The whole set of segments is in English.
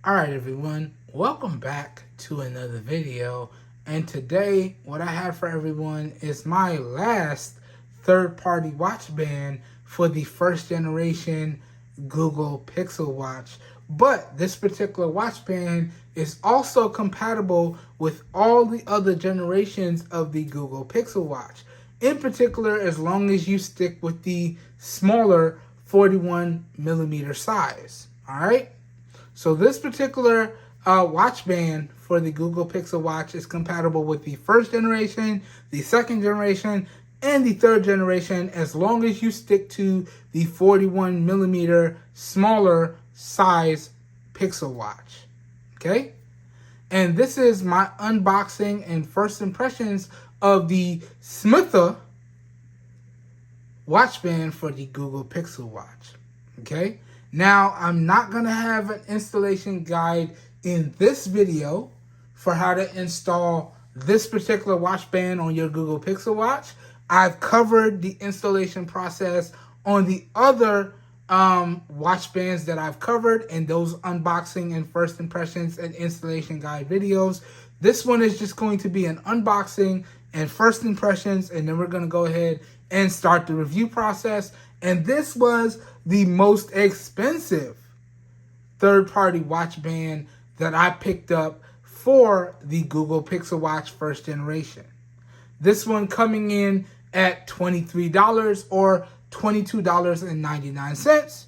Alright everyone, welcome back to another video, and today what I have for everyone is my last third-party watch band for the first generation Google Pixel Watch. But this particular watch band is also compatible with all the other generations of the Google Pixel Watch. In particular, as long as you stick with the smaller 41mm size. Alright? So this particular watch band for the Google Pixel Watch is compatible with the first generation, the second generation, and the third generation, as long as you stick to the 41mm smaller size Pixel Watch. Okay? And this is my unboxing and first impressions of the SMITHA watch band for the Google Pixel Watch. Okay? Now, I'm not going to have an installation guide in this video for how to install this particular watch band on your Google Pixel Watch. I've covered the installation process on the other watch bands that I've covered in those unboxing and first impressions and installation guide videos. This one is just going to be an unboxing and first impressions, and then we're going to go ahead and start the review process. And this was the most expensive third-party watch band that I picked up for the Google Pixel Watch first generation. This one coming in at $23 or $22.99.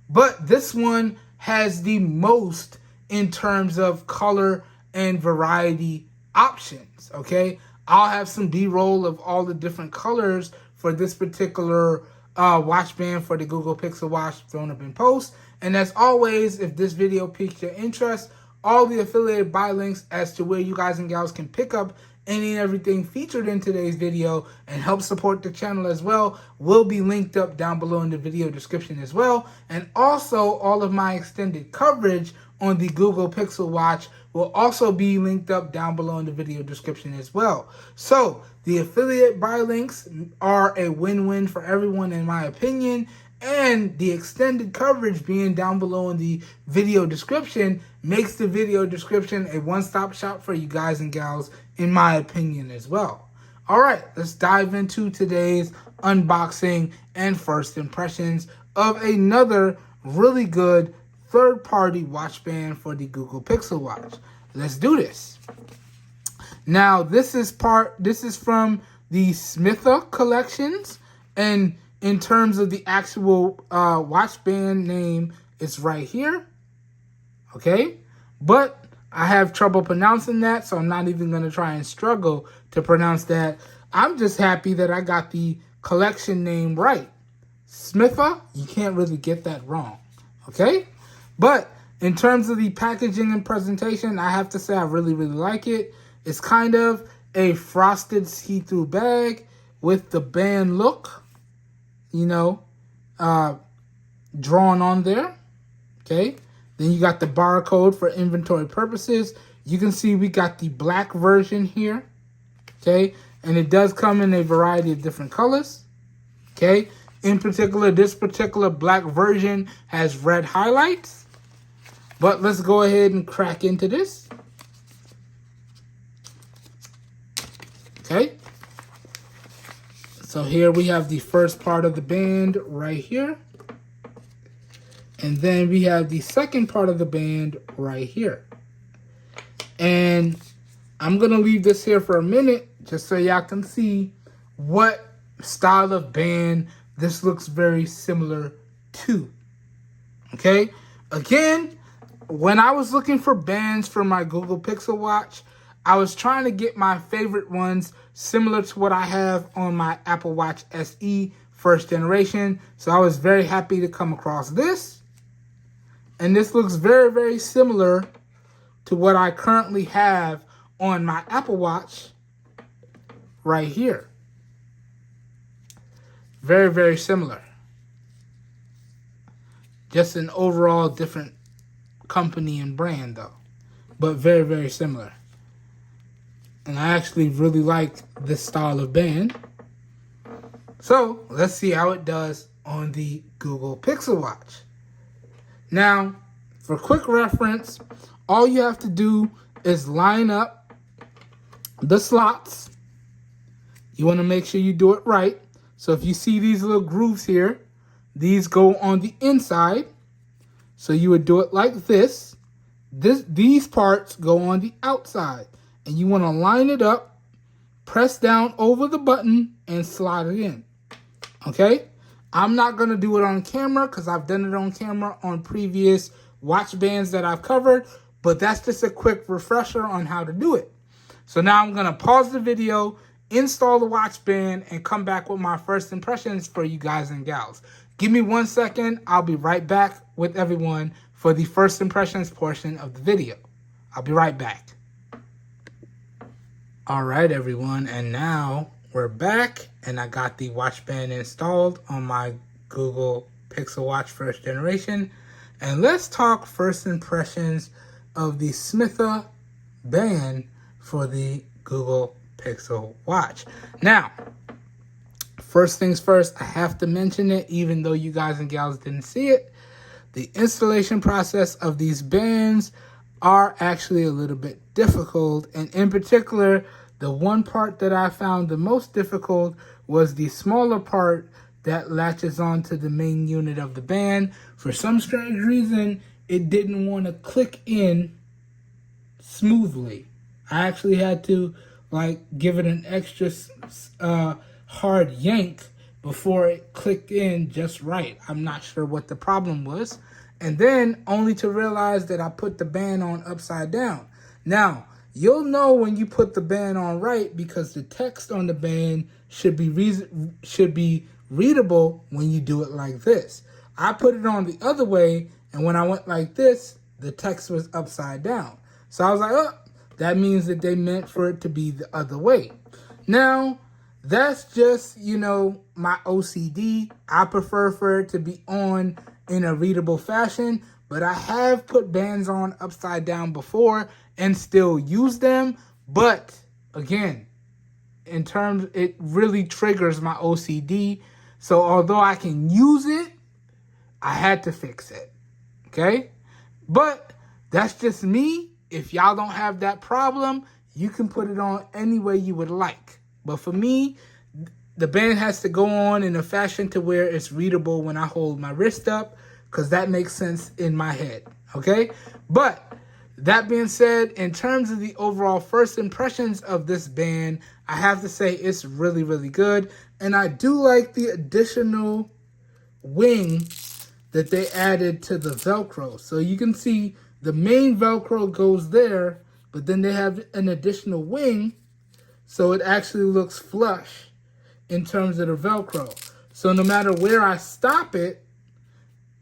But this one has the most in terms of color and variety options, okay? I'll have some B-roll of all the different colors for this particular watch band for the Google Pixel Watch thrown up in post. And as always, if this video piques your interest, all the affiliated buy links as to where you guys and gals can pick up any and everything featured in today's video and help support the channel as well will be linked up down below in the video description as well. And also all of my extended coverage on the Google Pixel Watch will also be linked up down below in the video description as well. So the affiliate buy links are a win-win for everyone in my opinion, and the extended coverage being down below in the video description makes the video description a one-stop shop for you guys and gals in my opinion as well. All right, let's dive into today's unboxing and first impressions of another really good third-party watch band for the Google Pixel Watch. Let's do this. Now, this is from the SMITHA collections, and in terms of the actual watch band name, it's right here. Okay? But I have trouble pronouncing that, so I'm not even going to try and struggle to pronounce that. I'm just happy that I got the collection name right. SMITHA, you can't really get that wrong. Okay? But in terms of the packaging and presentation, I have to say I really like it. It's kind of a frosted see-through bag with the band look, you know, drawn on there. Okay? Then you got the barcode for inventory purposes. You can see we got the black version here. Okay? And it does come in a variety of different colors. Okay? In particular, this particular black version has red highlights. But let's go ahead and crack into this. Okay. So here we have the first part of the band right here. And then we have the second part of the band right here. And I'm going to leave this here for a minute just so y'all can see what style of band this looks very similar to. Okay. Again, when I was looking for bands for my Google Pixel Watch, I was trying to get my favorite ones similar to what I have on my Apple Watch SE first generation. So I was very happy to come across this. And this looks very similar to what I currently have on my Apple Watch right here. Very similar. Just an overall different company and brand though, but very similar. And I actually really like this style of band. So let's see how it does on the Google Pixel Watch. Now, For quick reference, all you have to do is line up the slots. You want to make sure you do it right. So if you see these little grooves here, these go on the inside. So you would do it like this. These parts go on the outside. And you want to line it up, press down over the button, and slide it in. Okay? I'm not going to do it on camera because I've done it on camera on previous watch bands that I've covered. But that's just a quick refresher on how to do it. So now I'm going to pause the video, install the watch band, and come back with my first impressions for you guys and gals. Give me 1 second. I'll be right back with everyone for the first impressions portion of the video. I'll be right back. All right, everyone, and now we're back, and I got the watch band installed on my Google Pixel Watch first generation. And let's talk first impressions of the SMITHA band for the Google Pixel Watch. Now, first things first, I have to mention it, even though you guys and gals didn't see it. The installation process of these bands are actually a little bit difficult, and in particular, the one part that I found the most difficult was the smaller part that latches onto the main unit of the band. For some strange reason, it didn't want to click in smoothly. I actually had to give it an extra hard yank before it clicked in just right. I'm not sure what the problem was. And then only to realize that I put the band on upside down. Now, you'll know when you put the band on right because the text on the band should be readable when you do it like this. I put it on the other way, and when I went like this, the text was upside down. So I was like, oh, that means that they meant for it to be the other way. Now, that's just, my OCD. I prefer for it to be on in a readable fashion, but I have put bands on upside down before and still use them. But again, it really triggers my OCD. So although I can use it, I had to fix it. Okay? But that's just me. If y'all don't have that problem, you can put it on any way you would like. But for me, the band has to go on in a fashion to where it's readable when I hold my wrist up, because that makes sense in my head. Okay? But that being said, in terms of the overall first impressions of this band, I have to say it's really, really good. And I do like the additional wing that they added to the Velcro. So you can see the main Velcro goes there, but then they have an additional wing, so it actually looks flush in terms of the Velcro. So no matter where I stop it,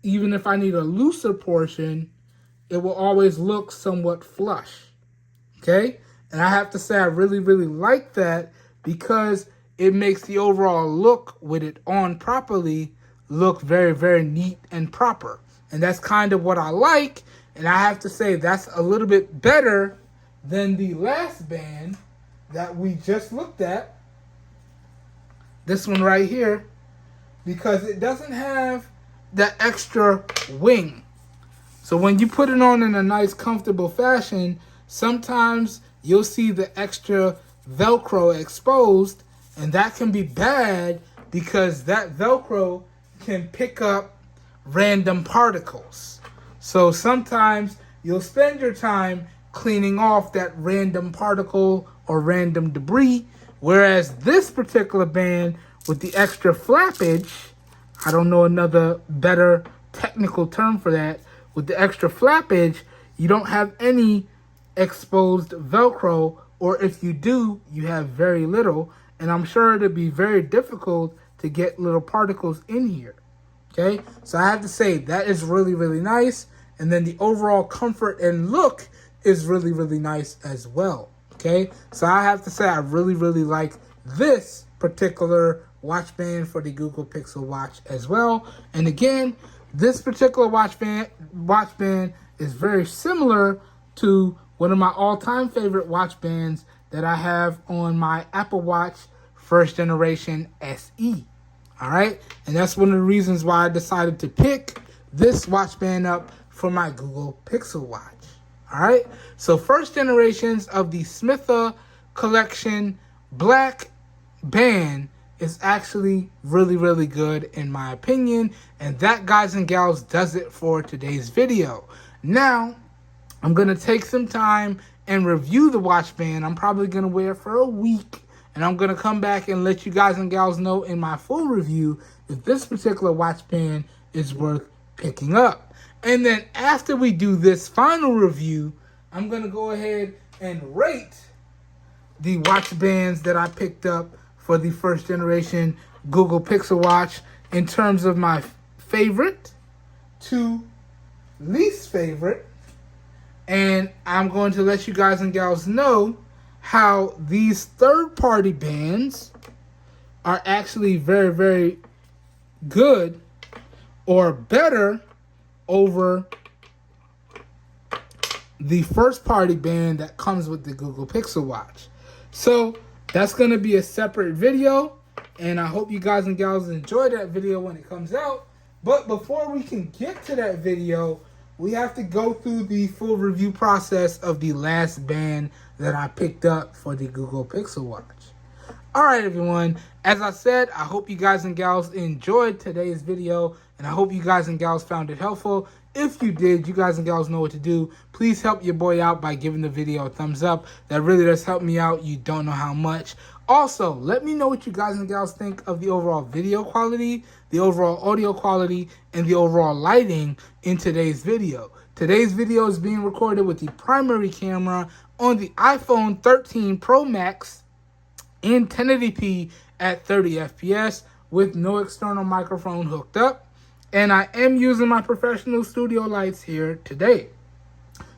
even if I need a looser portion, it will always look somewhat flush. Okay? And I have to say I really, really like that because it makes the overall look with it on properly look very, very neat and proper. And that's kind of what I like. And I have to say that's a little bit better than the last band that we just looked at. This one right here. Because it doesn't have that extra wing. So when you put it on in a nice, comfortable fashion, sometimes you'll see the extra Velcro exposed. And that can be bad because that Velcro can pick up random particles. So sometimes you'll spend your time cleaning off that random particle or random debris, whereas this particular band with the extra flappage, I don't know another better technical term for that, with the extra flappage, you don't have any exposed Velcro, or if you do, you have very little, and I'm sure it'll be very difficult to get little particles in here. Okay, so I have to say that is really, really nice. And then the overall comfort and look is really, really nice as well. Okay, so I have to say I really, really like this particular watch band for the Google Pixel Watch as well. And again, this particular watch band is very similar to one of my all-time favorite watch bands that I have on my Apple Watch first generation SE. All right, and that's one of the reasons why I decided to pick this watch band up for my Google Pixel Watch. All right, so first generations of the SMITHA collection black band is actually really, really good in my opinion. And that, guys and gals, does it for today's video. Now, I'm going to take some time and review the watch band. I'm probably going to wear it for a week. And I'm going to come back and let you guys and gals know in my full review if this particular watch band is worth picking up. And then after we do this final review, I'm going to go ahead and rate the watch bands that I picked up for the first generation Google Pixel Watch in terms of my favorite to least favorite. And I'm going to let you guys and gals know how these third-party bands are actually very, very good or better over the first-party band that comes with the Google Pixel Watch. So that's going to be a separate video, and I hope you guys and gals enjoy that video when it comes out. But before we can get to that video, we have to go through the full review process of the last band that I picked up for the Google Pixel Watch. All right, everyone. As I said, I hope you guys and gals enjoyed today's video, and I hope you guys and gals found it helpful. If you did, you guys and gals know what to do. Please help your boy out by giving the video a thumbs up. That really does help me out. You don't know how much. Also, let me know what you guys and gals think of the overall video quality, the overall audio quality, and the overall lighting in today's video. Today's video is being recorded with the primary camera on the iPhone 13 Pro Max in 1080p at 30 FPS with no external microphone hooked up. And I am using my professional studio lights here today.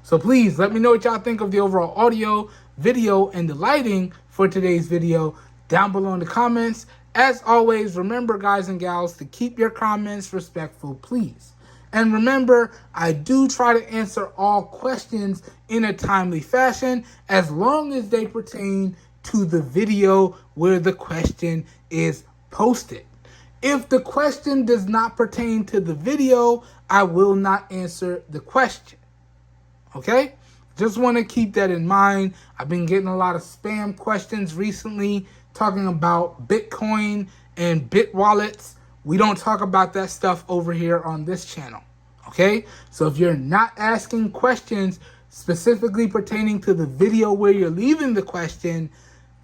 So please let me know what y'all think of the overall audio, video, and the lighting for today's video down below in the comments. As always, remember, guys and gals, to keep your comments respectful, please. And remember, I do try to answer all questions in a timely fashion as long as they pertain to the video where the question is posted. If the question does not pertain to the video, I will not answer the question. Okay? Just want to keep that in mind. I've been getting a lot of spam questions recently talking about Bitcoin and Bit wallets. We don't talk about that stuff over here on this channel. Okay? So if you're not asking questions specifically pertaining to the video where you're leaving the question,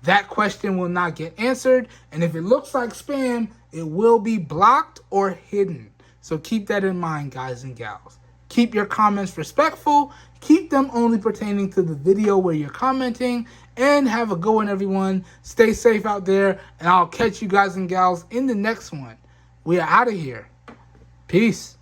that question will not get answered. And if it looks like spam, it will be blocked or hidden. So keep that in mind, guys and gals. Keep your comments respectful. Keep them only pertaining to the video where you're commenting. And have a good one, everyone. Stay safe out there. And I'll catch you guys and gals in the next one. We are out of here. Peace.